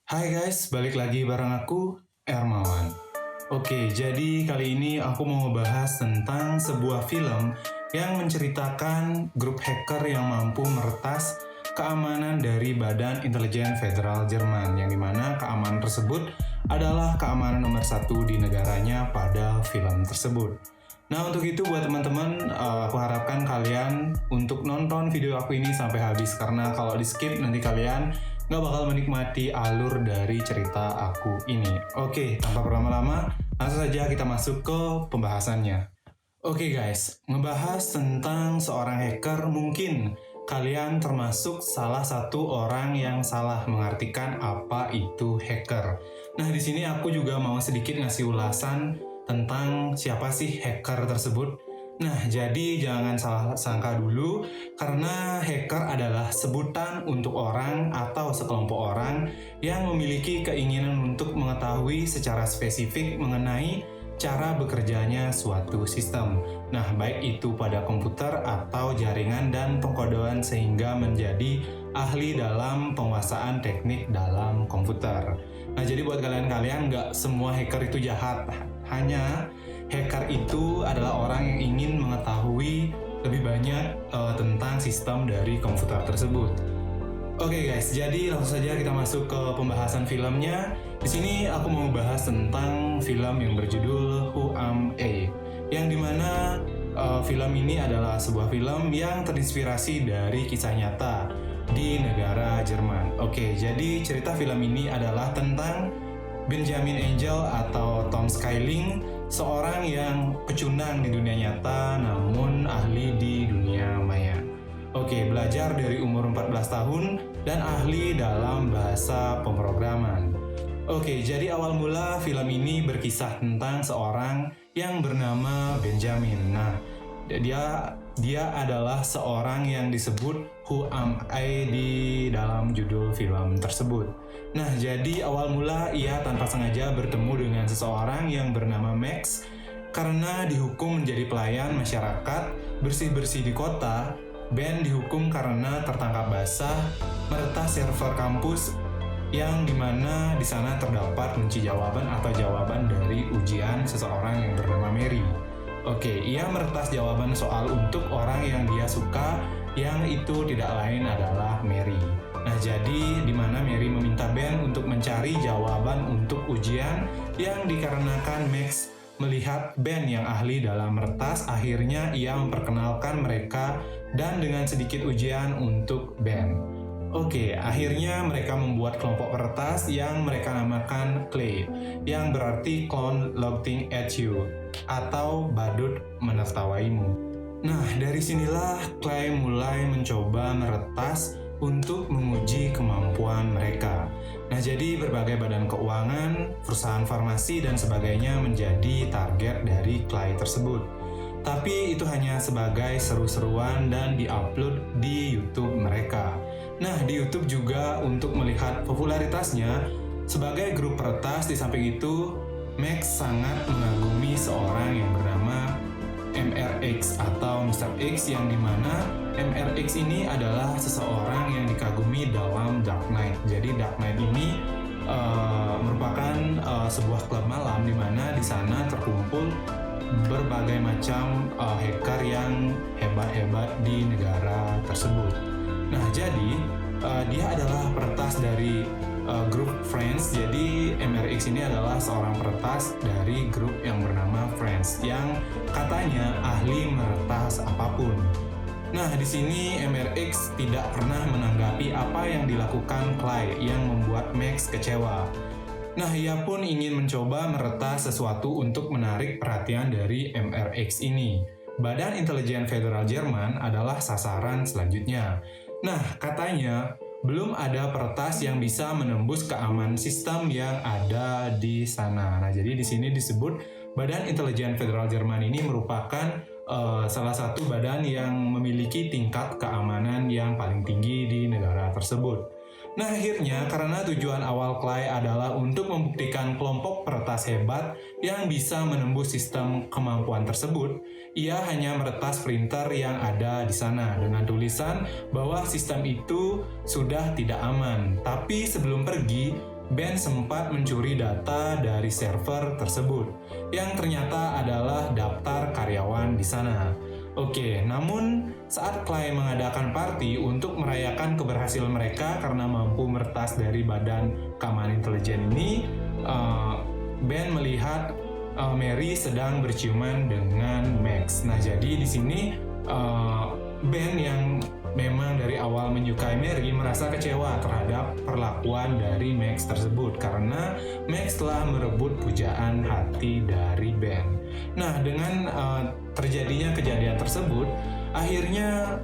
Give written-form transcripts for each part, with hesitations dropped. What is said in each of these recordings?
Hai guys, balik lagi bareng aku, Ermawan. Oke, jadi kali ini aku mau ngebahas tentang sebuah film yang menceritakan grup hacker yang mampu meretas keamanan dari Badan Intelijen Federal Jerman, yang dimana keamanan tersebut adalah keamanan nomor satu di negaranya pada film tersebut. Nah, untuk itu buat teman-teman, aku harapkan kalian untuk nonton video aku ini sampai habis, karena kalau di skip nanti kalian nggak bakal menikmati alur dari cerita aku ini. Oke, tanpa berlama-lama, langsung saja kita masuk ke pembahasannya. Oke guys, ngebahas tentang seorang hacker, mungkin kalian termasuk salah satu orang yang salah mengartikan apa itu hacker. Nah, di sini aku juga mau sedikit ngasih ulasan tentang siapa sih hacker tersebut. Nah, jadi jangan salah sangka dulu, karena hacker adalah sebutan untuk orang atau sekelompok orang yang memiliki keinginan untuk mengetahui secara spesifik mengenai cara bekerjanya suatu sistem. Nah, baik itu pada komputer atau jaringan dan pengkodean, sehingga menjadi ahli dalam penguasaan teknik dalam komputer. Nah, jadi buat kalian-kalian, nggak semua hacker itu jahat. Hanya hacker itu adalah orang yang ingin mengetahui lebih banyak tentang sistem dari komputer tersebut. Oke guys, jadi langsung saja kita masuk ke pembahasan filmnya. Di sini aku mau bahas tentang film yang berjudul Who Am I, yang dimana film ini adalah sebuah film yang terinspirasi dari kisah nyata di negara Jerman. Oke, jadi cerita film ini adalah tentang Benjamin Angel atau Tom Skyling, seorang yang pecundang di dunia nyata namun ahli di dunia maya. Oke, belajar dari umur 14 tahun dan ahli dalam bahasa pemrograman. Oke, jadi awal mula film ini berkisah tentang seorang yang bernama Benjamin. Nah, dia adalah seorang yang disebut Who Am I di dalam judul film tersebut. Nah, jadi awal mula ia tanpa sengaja bertemu dengan seseorang yang bernama Max karena dihukum menjadi pelayan masyarakat bersih-bersih di kota. Ben dihukum karena tertangkap basah meretas server kampus, yang dimana di sana terdapat kunci jawaban atau jawaban dari ujian seseorang yang bernama Mary. Oke, ia meretas jawaban soal untuk orang yang dia suka, yang itu tidak lain adalah Mary. Nah, jadi di mana Mary meminta Ben untuk mencari jawaban untuk ujian, yang dikarenakan Max melihat Ben yang ahli dalam meretas, akhirnya ia memperkenalkan mereka dan dengan sedikit ujian untuk Ben. Oke, akhirnya mereka membuat kelompok peretas yang mereka namakan Clay, yang berarti clown laughing at you, atau badut menertawaimu. Nah, dari sinilah Clay mulai mencoba meretas untuk menguji kemampuan mereka. Nah, jadi berbagai badan keuangan, perusahaan farmasi, dan sebagainya menjadi target dari Clay tersebut. Tapi itu hanya sebagai seru-seruan dan diupload di YouTube mereka. Nah, di YouTube juga untuk melihat popularitasnya sebagai grup peretas. Di samping itu, Max sangat mengagumi seorang yang bernama MRX atau Mr. X, yang dimana MRX ini adalah seseorang yang dikagumi dalam Dark Knight. Jadi Dark Knight ini merupakan sebuah klub malam di mana di sana terkumpul berbagai macam hacker yang hebat-hebat di negara tersebut. Nah, jadi dia adalah peretas dari grup Friends. Jadi MRX ini adalah seorang peretas dari grup yang bernama Friends, yang katanya ahli meretas apapun. Nah, di sini MRX tidak pernah menanggapi apa yang dilakukan Clay, yang membuat Max kecewa. Nah, ia pun ingin mencoba meretas sesuatu untuk menarik perhatian dari MRX ini. Badan Intelijen Federal Jerman adalah sasaran selanjutnya. Nah, katanya belum ada peretas yang bisa menembus keamanan sistem yang ada di sana. Nah, jadi di sini disebut Badan Intelijen Federal Jerman ini merupakan salah satu badan yang memiliki tingkat keamanan yang paling tinggi di negara tersebut. Nah, akhirnya karena tujuan awal Clay adalah untuk membuktikan kelompok peretas hebat yang bisa menembus sistem kemampuan tersebut, ia hanya meretas printer yang ada di sana dengan tulisan bahwa sistem itu sudah tidak aman. Tapi sebelum pergi, Ben sempat mencuri data dari server tersebut, yang ternyata adalah daftar karyawan di sana. Oke, namun saat Clay mengadakan party untuk merayakan keberhasilan mereka karena mampu meretas dari badan keamanan intelijen ini, Ben melihat Mary sedang berciuman dengan Max. Nah, jadi di sini Ben yang memang dari awal menyukai Mary merasa kecewa terhadap perlakuan dari Max tersebut karena Max telah merebut pujaan hati dari Ben. Nah, dengan terjadinya kejadian tersebut, akhirnya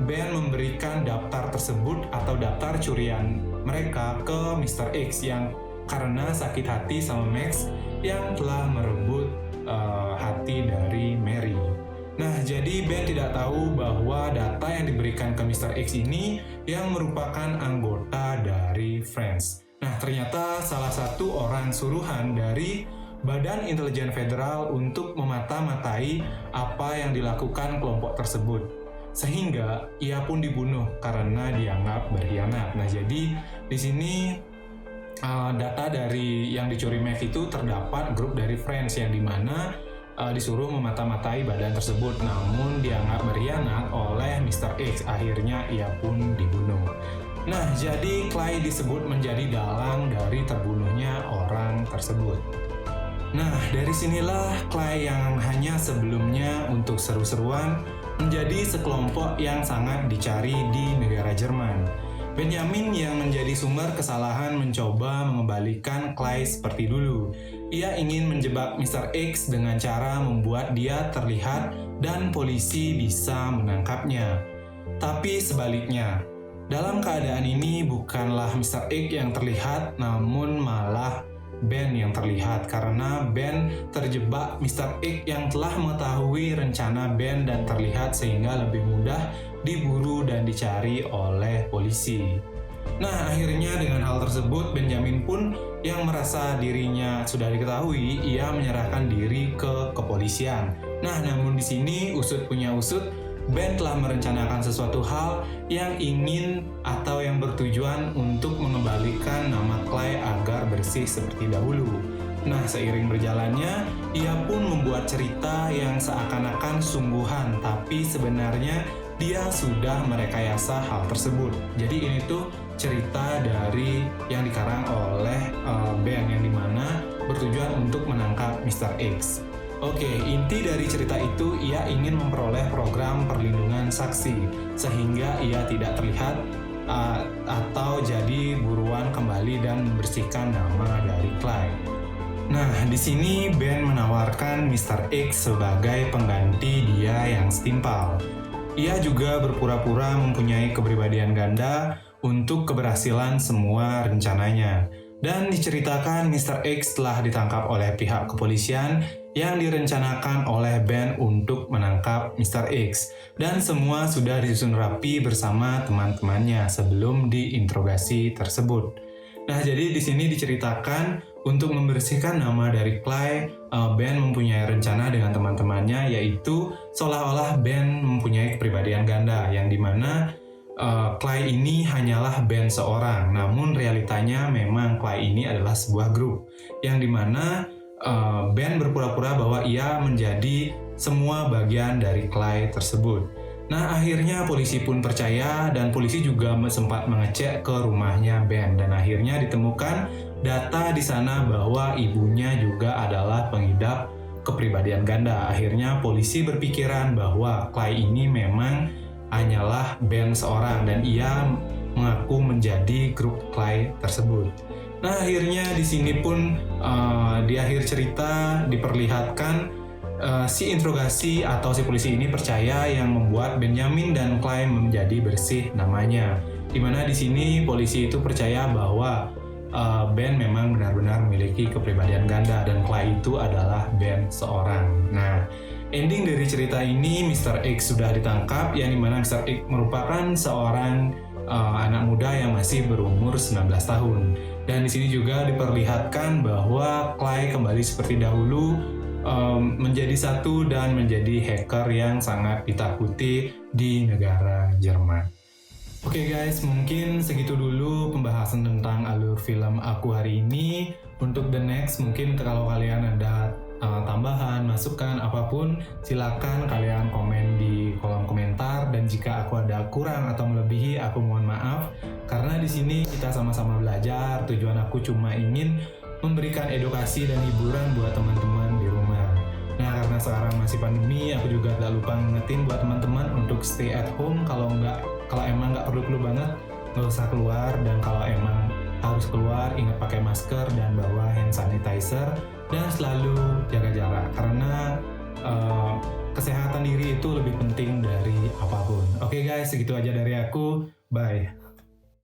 Ben memberikan daftar tersebut atau daftar curian mereka ke Mr. X yang karena sakit hati sama Max yang telah merebut hati dari Mary. Nah, jadi Ben tidak tahu bahwa data yang diberikan ke Mr. X ini yang merupakan anggota dari Friends. Nah, ternyata salah satu orang suruhan dari Badan Intelijen Federal untuk memata-matai apa yang dilakukan kelompok tersebut. Sehingga ia pun dibunuh karena dianggap berkhianat. Nah, jadi di sini data dari yang dicuri Mac itu terdapat grup dari Friends yang dimana disuruh memata-matai badan tersebut, namun dianggap berkhianat oleh Mr. X. Akhirnya ia pun dibunuh. Nah, jadi Clay disebut menjadi dalang dari terbunuhnya orang tersebut. Nah, dari sinilah Clay yang hanya sebelumnya untuk seru-seruan menjadi sekelompok yang sangat dicari di negara Jerman. Benjamin yang menjadi sumber kesalahan mencoba mengembalikan Clay seperti dulu. Ia ingin menjebak Mr. X dengan cara membuat dia terlihat dan polisi bisa menangkapnya. Tapi sebaliknya, dalam keadaan ini bukanlah Mr. X yang terlihat, namun malah Ben yang terlihat karena Ben terjebak Mr. X yang telah mengetahui rencana Ben dan terlihat sehingga lebih mudah diburu dan dicari oleh polisi. Nah, akhirnya dengan hal tersebut Benjamin pun yang merasa dirinya sudah diketahui, ia menyerahkan diri ke kepolisian. Nah, namun di sini usut punya usut, Ben telah merencanakan sesuatu hal yang ingin atau yang bertujuan untuk mengembalikan nama Clay agar bersih seperti dahulu. Nah, seiring berjalannya, ia pun membuat cerita yang seakan-akan sungguhan, tapi sebenarnya dia sudah merekayasa hal tersebut. Jadi ini tuh cerita dari yang dikarang oleh Ben yang dimana bertujuan untuk menangkap Mr. X. Oke, inti dari cerita itu ia ingin memperoleh program perlindungan saksi sehingga ia tidak terlihat atau jadi buruan kembali dan membersihkan nama dari Clay. Nah, di sini Ben menawarkan Mr. X sebagai pengganti dia yang setimpal. Ia juga berpura-pura mempunyai kepribadian ganda untuk keberhasilan semua rencananya. Dan diceritakan Mr. X telah ditangkap oleh pihak kepolisian yang direncanakan oleh Ben untuk menangkap Mr. X. Dan semua sudah disusun rapi bersama teman-temannya sebelum diinterogasi tersebut. Nah, jadi di sini diceritakan untuk membersihkan nama dari Clay, Ben mempunyai rencana dengan teman-temannya, yaitu seolah-olah Ben mempunyai kepribadian ganda, yang dimana Clay ini hanyalah Ben seorang, namun realitanya memang Clay ini adalah sebuah grup, yang dimana Ben berpura-pura bahwa ia menjadi semua bagian dari Clay tersebut. Nah, akhirnya polisi pun percaya dan polisi juga sempat mengecek ke rumahnya Ben dan akhirnya ditemukan data di sana bahwa ibunya juga adalah pengidap kepribadian ganda. Akhirnya polisi berpikiran bahwa Clay ini memang hanyalah Ben seorang dan ia mengaku menjadi grup Clay tersebut. Nah, akhirnya di sini pun di akhir cerita diperlihatkan si interogasi atau si polisi ini percaya yang membuat Benjamin dan Clay menjadi bersih namanya. Dimana di sini polisi itu percaya bahwa Ben memang benar-benar memiliki kepribadian ganda dan Clay itu adalah Ben seorang. Nah, ending dari cerita ini Mr. X sudah ditangkap, yang dimana Mr. X merupakan seorang anak muda yang masih berumur 19 tahun. Dan di sini juga diperlihatkan bahwa Clay kembali seperti dahulu, menjadi satu dan menjadi hacker yang sangat ditakuti di negara Jerman. Oke guys, mungkin segitu dulu pembahasan tentang alur film aku hari ini. Untuk the next, mungkin kalau kalian ada tambahan, masukan, apapun, silakan kalian komen di kolom komentar. Dan jika aku ada kurang atau melebihi, aku mohon maaf. Karena di sini kita sama-sama belajar. Tujuan aku cuma ingin memberikan edukasi dan hiburan buat teman-teman di rumah. Nah, karena sekarang masih pandemi, aku juga gak lupa ngingetin buat teman-teman untuk stay at home. Kalau emang nggak perlu banget, nggak usah keluar. Dan kalau emang harus keluar, ingat pakai masker dan bawa hand sanitizer. Dan selalu jaga jarak, karena kesehatan diri itu lebih penting dari apapun. Oke guys, segitu aja dari aku. Bye.